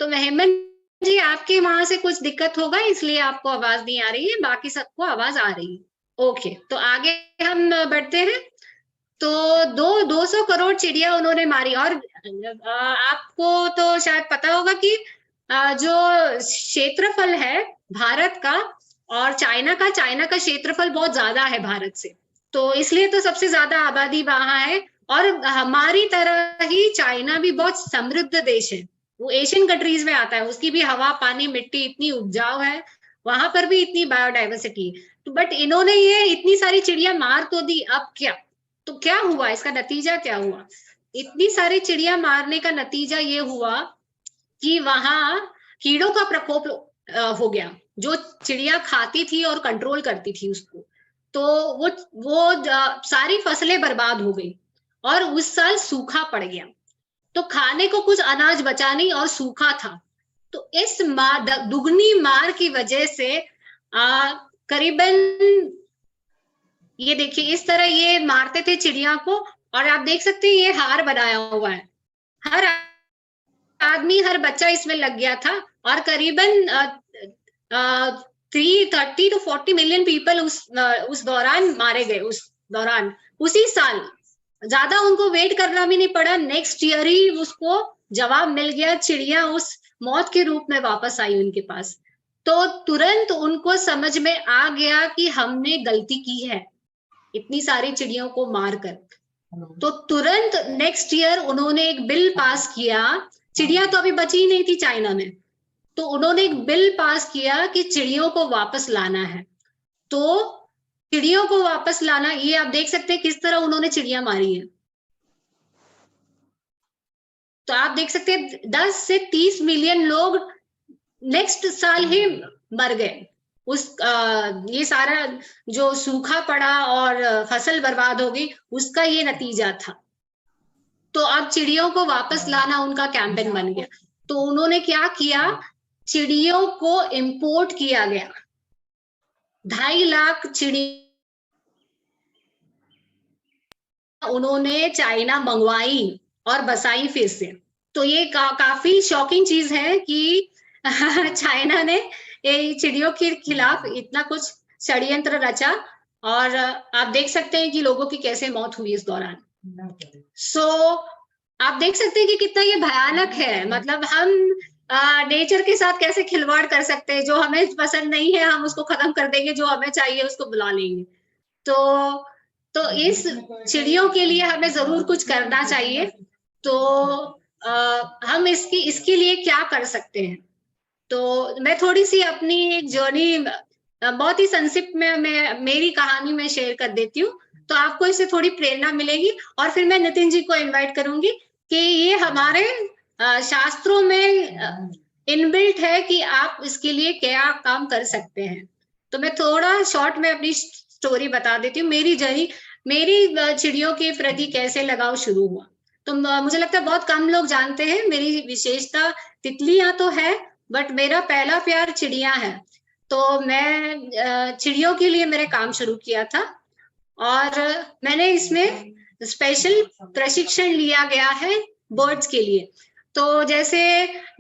तो हेमंत जी, आपके वहां से कुछ दिक्कत होगा इसलिए आपको आवाज नहीं आ रही है, बाकी सबको आवाज आ रही है। ओके, तो आगे हम बढ़ते हैं। तो 200 करोड़ चिड़िया उन्होंने मारी। और आपको तो शायद पता होगा कि जो क्षेत्रफल है भारत का और चाइना का क्षेत्रफल बहुत ज्यादा है भारत से, तो इसलिए तो सबसे ज्यादा आबादी वहां है। और हमारी तरह ही चाइना भी बहुत समृद्ध देश है, वो एशियन कंट्रीज में आता है, उसकी भी हवा पानी मिट्टी इतनी उपजाऊ है, वहां पर भी इतनी बायोडाइवर्सिटी है। तो बट इन्होंने ये इतनी सारी चिड़िया मार तो दी, अब क्या? तो क्या हुआ, इसका नतीजा क्या हुआ? इतनी सारी चिड़िया मारने का नतीजा ये हुआ कि वहां कीड़ों का प्रकोप हो गया, जो चिड़िया खाती थी और कंट्रोल करती थी उसको। तो वो सारी फसलें बर्बाद हो गई और उस साल सूखा पड़ गया, तो खाने को कुछ अनाज बचा नहीं और सूखा था। तो इस दुगनी मार की वजह से करीबन, ये देखिए इस तरह ये मारते थे चिड़िया को, और आप देख सकते हैं ये हार बनाया हुआ है, हर आदमी हर बच्चा इसमें लग गया था। और करीबन 330 to 40 मिलियन पीपल उस दौरान मारे गए, उस दौरान उसी साल। ज्यादा उनको वेट करना भी नहीं पड़ा, नेक्स्ट ईयर ही उसको जवाब मिल गया, चिड़िया उस मौत के रूप में वापस आई उनके पास। तो तुरंत उनको समझ में आ गया कि हमने गलती की है इतनी सारी चिड़ियों को मारकर। तो तुरंत नेक्स्ट ईयर उन्होंने एक बिल पास किया, चिड़िया तो अभी बची ही नहीं थी चाइना में, तो उन्होंने एक बिल पास किया कि चिड़ियों को वापस लाना है। तो चिड़ियों को वापस लाना, ये आप देख सकते हैं किस तरह उन्होंने चिड़िया मारी है। तो आप देख सकते हैं 10 से 30 मिलियन लोग नेक्स्ट साल ही मर गए। ये सारा जो सूखा पड़ा और फसल बर्बाद हो गई, उसका ये नतीजा था। तो अब चिड़ियों को वापस लाना उनका कैंपेन बन गया। तो उन्होंने क्या किया, चिड़ियों को इंपोर्ट किया गया, 2.5 लाख चिड़िया उन्होंने चाइना मंगवाई और बसाई फिर से। तो ये काफी शॉकिंग चीज है कि चाइना ने चिड़ियों के खिलाफ इतना कुछ षड्यंत्र रचा, और आप देख सकते हैं कि लोगों की कैसे मौत हुई इस दौरान। आप देख सकते हैं कि कितना ये भयानक है। मतलब हम नेचर के साथ कैसे खिलवाड़ कर सकते हैं, जो हमें पसंद नहीं है हम उसको खत्म कर देंगे, जो हमें चाहिए उसको बुला लेंगे। तो इस चिड़ियों के लिए हमें जरूर कुछ करना चाहिए। तो हम इसके लिए क्या कर सकते हैं? तो मैं थोड़ी सी अपनी एक जर्नी बहुत ही संक्षिप्त में मेरी कहानी में शेयर कर देती हूँ, तो आपको इससे थोड़ी प्रेरणा मिलेगी। और फिर मैं नितिन जी को इनवाइट करूंगी कि ये हमारे शास्त्रों में इनबिल्ट है कि आप इसके लिए क्या काम कर सकते हैं। तो मैं थोड़ा शॉर्ट में अपनी स्टोरी बता देती हूँ, मेरी जर्नी। मेरी चिड़ियों के प्रति कैसे लगाव शुरू हुआ। तो मुझे लगता है बहुत कम लोग जानते हैं मेरी विशेषता तितलियां तो है, बट मेरा पहला प्यार चिड़िया है। तो मैं चिड़ियों के लिए मैंने काम शुरू किया था और मैंने इसमें स्पेशल प्रशिक्षण लिया गया है बर्ड्स के लिए। तो जैसे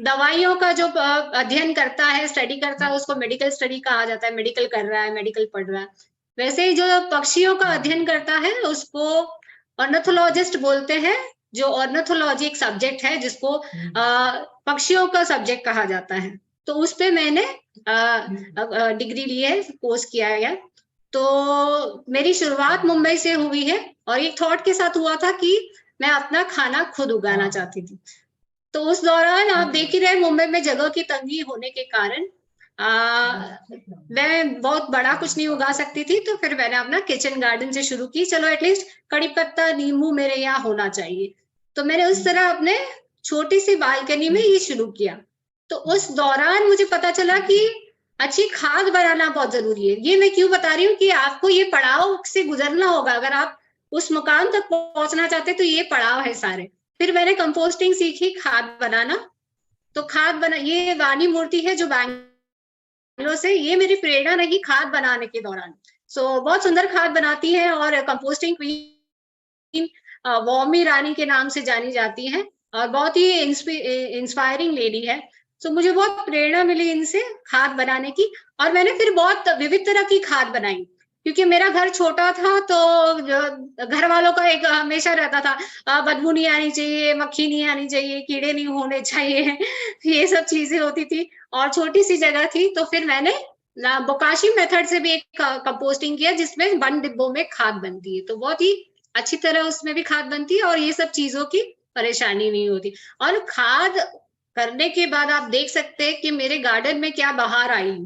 दवाइयों का जो अध्ययन करता है, स्टडी करता है, उसको मेडिकल स्टडी कहा जाता है, मेडिकल कर रहा है, मेडिकल पढ़ रहा है। वैसे ही जो पक्षियों का अध्ययन करता है उसको ऑर्निथोलॉजिस्ट बोलते हैं। जो ऑर्निथोलॉजी एक सब्जेक्ट है जिसको पक्षियों का सब्जेक्ट कहा जाता है। तो उस पे मैंने डिग्री ली है, कोर्स किया है। तो मेरी शुरुआत मुंबई से हुई है और एक थॉट के साथ हुआ था कि मैं अपना खाना खुद उगाना चाहती थी। तो उस दौरान आप देख ही रहे, मुंबई में जगह की तंगी होने के कारण मैं बहुत बड़ा कुछ नहीं उगा सकती थी। तो फिर मैंने अपना किचन गार्डन से शुरू की, चलो एटलीस्ट कड़ी पत्ता नींबू मेरे यहाँ होना चाहिए। तो मैंने उस तरह अपने छोटी सी बालकनी में ये शुरू किया। तो उस दौरान मुझे पता चला कि अच्छी खाद बनाना बहुत जरूरी है। ये मैं क्यों बता रही हूँ कि आपको ये पड़ाव से गुजरना होगा, अगर आप उस मुकाम तक पहुंचना चाहते तो ये पड़ाव है सारे। फिर मैंने कंपोस्टिंग सीखी, खाद बनाना। तो खाद बना, ये वाणी मूर्ति है जो बैंगलोर से, ये मेरी प्रेरणा रही खाद बनाने के दौरान। सो बहुत सुंदर खाद बनाती है और कंपोस्टिंग क्वीन वॉमी रानी के नाम से जानी जाती है और बहुत ही इंस्पायरिंग लेडी है। तो मुझे बहुत प्रेरणा मिली इनसे खाद बनाने की। और मैंने फिर बहुत विविध तरह की खाद बनाई, क्योंकि मेरा घर छोटा था। तो घर वालों का एक हमेशा रहता था, बदबू नहीं आनी चाहिए, मक्खी नहीं आनी चाहिए, कीड़े नहीं होने चाहिए ये सब चीजें होती थी और छोटी सी जगह थी। तो फिर मैंने बोकाशी मेथड से भी एक कंपोस्टिंग किया जिसमें 1 डिब्बों में खाद बनती है। तो बहुत ही अच्छी तरह उसमें भी खाद बनती है और ये सब चीजों की परेशानी नहीं होती। और खाद करने के बाद आप देख सकते हैं कि मेरे गार्डन में क्या बहार आई।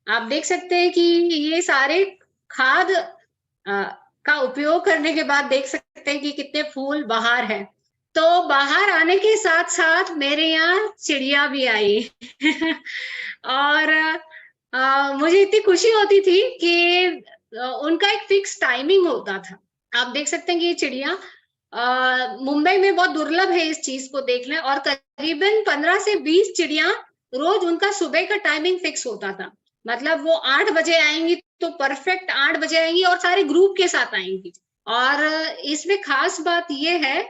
आप देख सकते हैं कि ये सारे खाद का उपयोग करने के बाद देख सकते हैं कि कितने फूल बाहर है। तो बाहर आने के साथ साथ मेरे यहाँ चिड़िया भी आई और मुझे इतनी खुशी होती थी कि उनका एक फिक्स टाइमिंग होता था। आप देख सकते हैं कि ये चिड़िया मुंबई में बहुत दुर्लभ है इस चीज को देखना, और करीबन 15 से 20 चिड़िया रोज उनका सुबह का टाइमिंग फिक्स होता था। मतलब वो 8 बजे आएंगी तो परफेक्ट 8 बजे आएंगी और सारे ग्रुप के साथ आएंगी। और इसमें खास बात ये है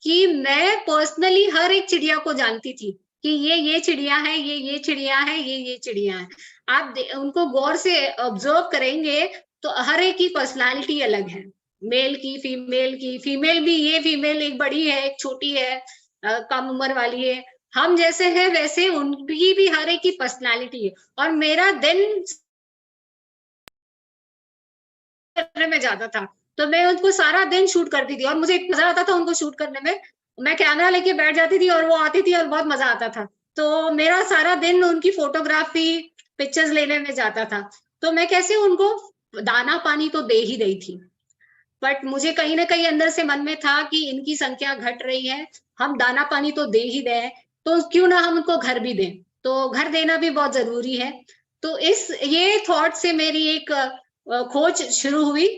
कि मैं पर्सनली हर एक चिड़िया को जानती थी कि ये चिड़िया है, ये चिड़िया है, ये चिड़िया है। आप उनको गौर से ऑब्जर्व करेंगे तो हर एक की पर्सनालिटी अलग है, मेल की, फीमेल भी। ये फीमेल एक बड़ी है, एक छोटी है, कम उम्र वाली है। हम जैसे हैं वैसे उनकी भी हर एक की पर्सनालिटी है। और मेरा दिन करने में ज्यादा था तो मैं उनको सारा दिन शूट करती थी और मुझे इतना मजा आता था उनको शूट करने में। मैं कैमरा लेके बैठ जाती थी और वो आती थी और बहुत मजा आता था। तो मेरा सारा दिन उनकी फोटोग्राफी, पिक्चर्स लेने में जाता था। तो मैं कैसे उनको दाना पानी तो दे ही रही थी, बट मुझे कहीं ना कहीं अंदर से मन में था कि इनकी संख्या घट रही है, हम दाना पानी तो दे ही दें, तो क्यों ना हम उनको घर भी दें। तो घर देना भी बहुत जरूरी है। तो ये थॉट से मेरी एक खोज शुरू हुई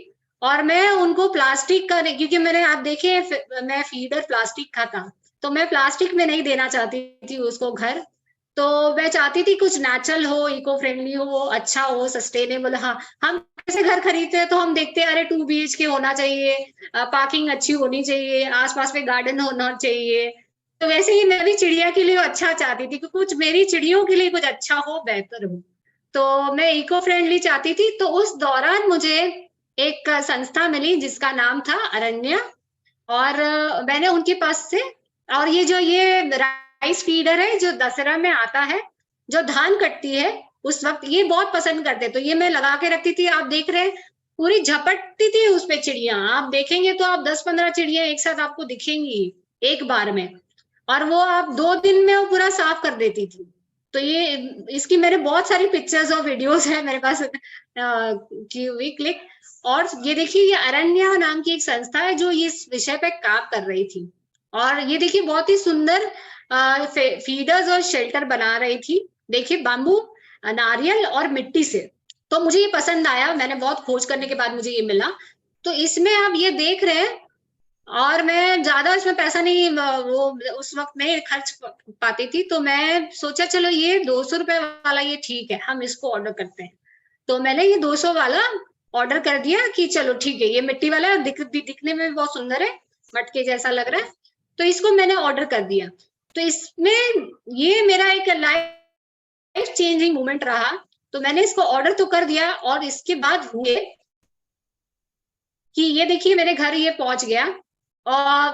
और मैं उनको प्लास्टिक का, क्योंकि मैंने, आप देखे मैं फीडर प्लास्टिक का था, तो मैं प्लास्टिक में नहीं देना चाहती थी उसको घर। तो मैं चाहती थी कुछ नेचुरल हो, इको फ्रेंडली हो, अच्छा हो, सस्टेनेबल। हाँ, हम कैसे घर खरीदते हैं तो हम देखते हैं अरे 2 BHK होना चाहिए, पार्किंग अच्छी होनी चाहिए, आसपास में गार्डन होना चाहिए। तो वैसे ही मैं भी चिड़िया के लिए अच्छा चाहती थी कि कुछ मेरी चिड़ियों के लिए कुछ अच्छा हो, बेहतर हो। तो मैं इको फ्रेंडली चाहती थी। तो उस दौरान मुझे एक संस्था मिली जिसका नाम था अरण्या, और मैंने उनके पास से, और ये राइस फीडर है जो दशहरा में आता है, जो धान कटती है उस वक्त, ये बहुत पसंद करते। तो ये मैं लगा के रखती थी। आप देख रहे हैं पूरी झपटती थी उस पे चिड़िया। आप देखेंगे तो आप 10-15 चिड़िया एक साथ आपको दिखेंगी एक बार में, और वो आप 2 दिन में वो पूरा साफ कर देती थी। तो ये इसकी मेरे बहुत सारी पिक्चर्स और वीडियोस है मेरे पास की हुई क्लिक। और ये देखिए, ये अरण्या नाम की एक संस्था है जो इस विषय पे काम कर रही थी। और ये देखिए बहुत ही सुंदर फीडर्स और शेल्टर बना रही थी। देखिए बाम्बू, नारियल और मिट्टी से। तो मुझे ये पसंद आया, मैंने बहुत खोज करने के बाद मुझे ये मिला। तो तो इसमें आप ये देख रहे हैं, और मैं ज्यादा इसमें पैसा नहीं वो उस वक्त नहीं खर्च पाती थी, तो मैं सोचा चलो ये 200 रुपए वाला ये ठीक है, हम इसको ऑर्डर करते हैं। तो मैंने ये 200 वाला ऑर्डर कर दिया कि चलो ठीक है, ये मिट्टी वाला दिखने में बहुत सुंदर है, मटके जैसा लग रहा है, तो इसको मैंने ऑर्डर कर दिया। तो इसमें ये मेरा एक लाइफ चेंजिंग मोमेंट रहा। तो मैंने इसको ऑर्डर तो कर दिया, और इसके बाद हुए कि ये देखिए मेरे घर ये पहुंच गया। और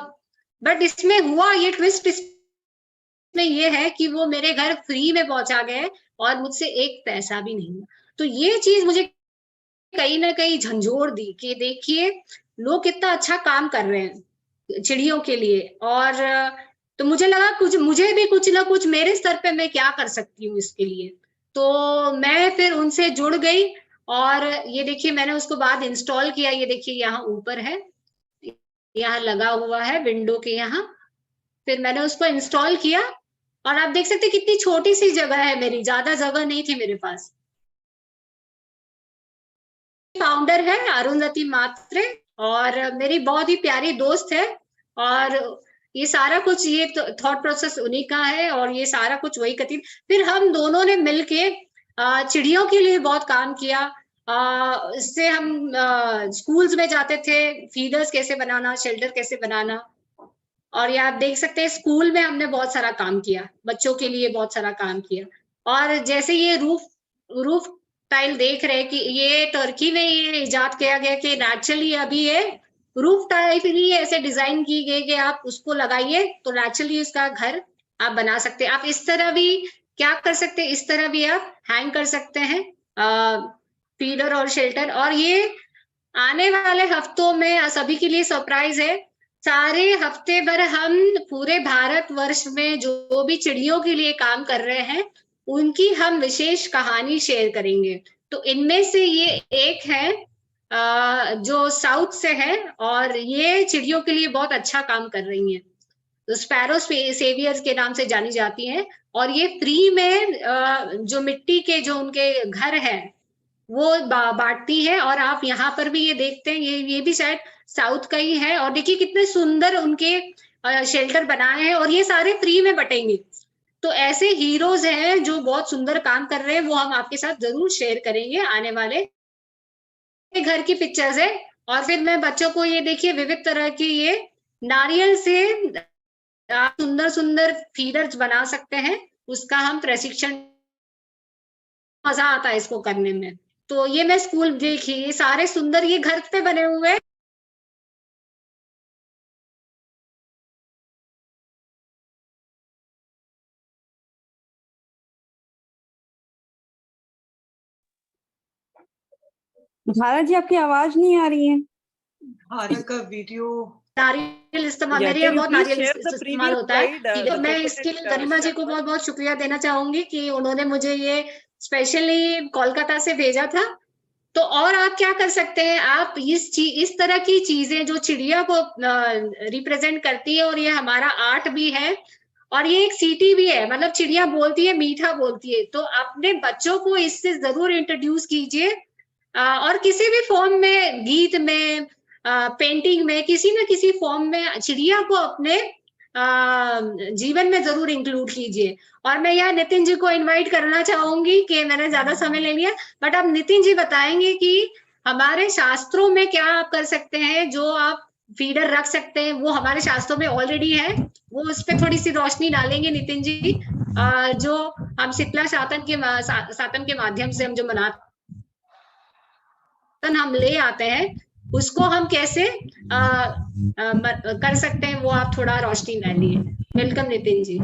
बट इसमें हुआ ये ट्विस्ट इसमें ये है कि वो मेरे घर फ्री में पहुंचा गए और मुझसे एक पैसा भी नहीं हुआ। तो ये चीज मुझे कहीं ना कहीं झंझोड़ दी कि देखिए लोग कितना अच्छा काम कर रहे हैं चिड़ियों के लिए। और तो मुझे लगा मुझे भी कुछ ना कुछ मेरे स्तर पे मैं क्या कर सकती हूँ इसके लिए। तो मैं फिर उनसे जुड़ गई, और ये देखिए मैंने उसको बाद इंस्टॉल किया। ये देखिए यहाँ ऊपर है, यहाँ लगा हुआ है विंडो के यहाँ। फिर मैंने उसको इंस्टॉल किया, और आप देख सकते कितनी छोटी सी जगह है मेरी, ज्यादा जगह नहीं थी मेरे पास। फाउंडर है अरुंधति मात्रे, और मेरी बहुत ही प्यारी दोस्त है, और ये सारा कुछ ये थॉट प्रोसेस उन्हीं का है, और ये सारा कुछ वही करती। फिर हम दोनों ने मिलके चिड़ियों के लिए बहुत काम किया। इससे हम स्कूल्स में जाते थे, फीडर्स कैसे बनाना, शेल्टर कैसे बनाना। और ये आप देख सकते हैं स्कूल में हमने बहुत सारा काम किया, बच्चों के लिए बहुत सारा काम किया। और जैसे ये रूफ टाइल देख रहे हैं कि ये टर्की में ये इजाद किया गया कि नेचुरली अभी ये रूफ टाइल ही ऐसे डिजाइन की गई कि आप उसको लगाइए तो नेचुरली उसका घर आप बना सकते हैं। आप इस तरह भी क्या कर सकते हैं, इस तरह भी आप हैंग कर सकते हैं फीडर और शेल्टर। और ये आने वाले हफ्तों में सभी के लिए सरप्राइज है। सारे हफ्ते भर हम पूरे भारतवर्ष में जो भी चिड़ियों के लिए काम कर रहे हैं उनकी हम विशेष कहानी शेयर करेंगे। तो इनमें से ये एक है जो साउथ से है, और ये चिड़ियों के लिए बहुत अच्छा काम कर रही हैं। तो स्पैरो सेवियर्स के नाम से जानी जाती हैं, और ये फ्री में जो मिट्टी के जो उनके घर है वो बांटती है। और आप यहाँ पर भी ये देखते हैं, ये भी शायद साउथ का ही है। और देखिए कितने सुंदर उनके शेल्टर बनाए हैं, और ये सारे फ्री में बटेंगे। तो ऐसे हीरोज हैं जो बहुत सुंदर काम कर रहे हैं, वो हम आपके साथ जरूर शेयर करेंगे आने वाले। घर की पिक्चर्स है, और फिर मैं बच्चों को ये देखिए विविध तरह की ये नारियल से आप सुंदर सुंदर फीडर्स बना सकते हैं, उसका हम प्रशिक्षण, मजा आता है इसको करने में। तो ये मैं स्कूल देखी, ये सारे सुंदर ये घर पे बने हुए हैं। धारा जी आपकी आवाज नहीं आ रही है। धारा का वीडियो नारियल इस्तेमाल, मेरे यहाँ बहुत नारियल इस्तेमाल होता है। तो मैं इसके लिए गरिमा जी को बहुत बहुत शुक्रिया देना चाहूंगी कि उन्होंने मुझे ये स्पेशली कोलकाता से भेजा था। तो और आप क्या कर सकते हैं, आप इस तरह की चीजें जो चिड़िया को रिप्रेजेंट करती है, और ये हमारा आर्ट भी है, और ये एक सिटी भी है, मतलब चिड़िया बोलती है, मीठा बोलती है। तो अपने बच्चों को इससे जरूर इंट्रोड्यूस कीजिए, और किसी भी फॉर्म में, गीत में, पेंटिंग में, किसी न किसी फॉर्म में चिड़िया को अपने जीवन में जरूर इंक्लूड कीजिए। और मैं यहाँ नितिन जी को इनवाइट करना चाहूंगी कि मैंने ज्यादा समय ले लिया, बट अब नितिन जी बताएंगे कि हमारे शास्त्रों में क्या आप कर सकते हैं, जो आप फीडर रख सकते हैं, वो हमारे शास्त्रों में ऑलरेडी है, वो उस पर थोड़ी सी रोशनी डालेंगे नितिन जी। जो हम शीतला सातन के माध्यम से हम जो हम ले आते हैं, उसको हम कैसे कर सकते हैं, वो आप थोड़ा रोशनी डालिए। वेलकम नितिन जी।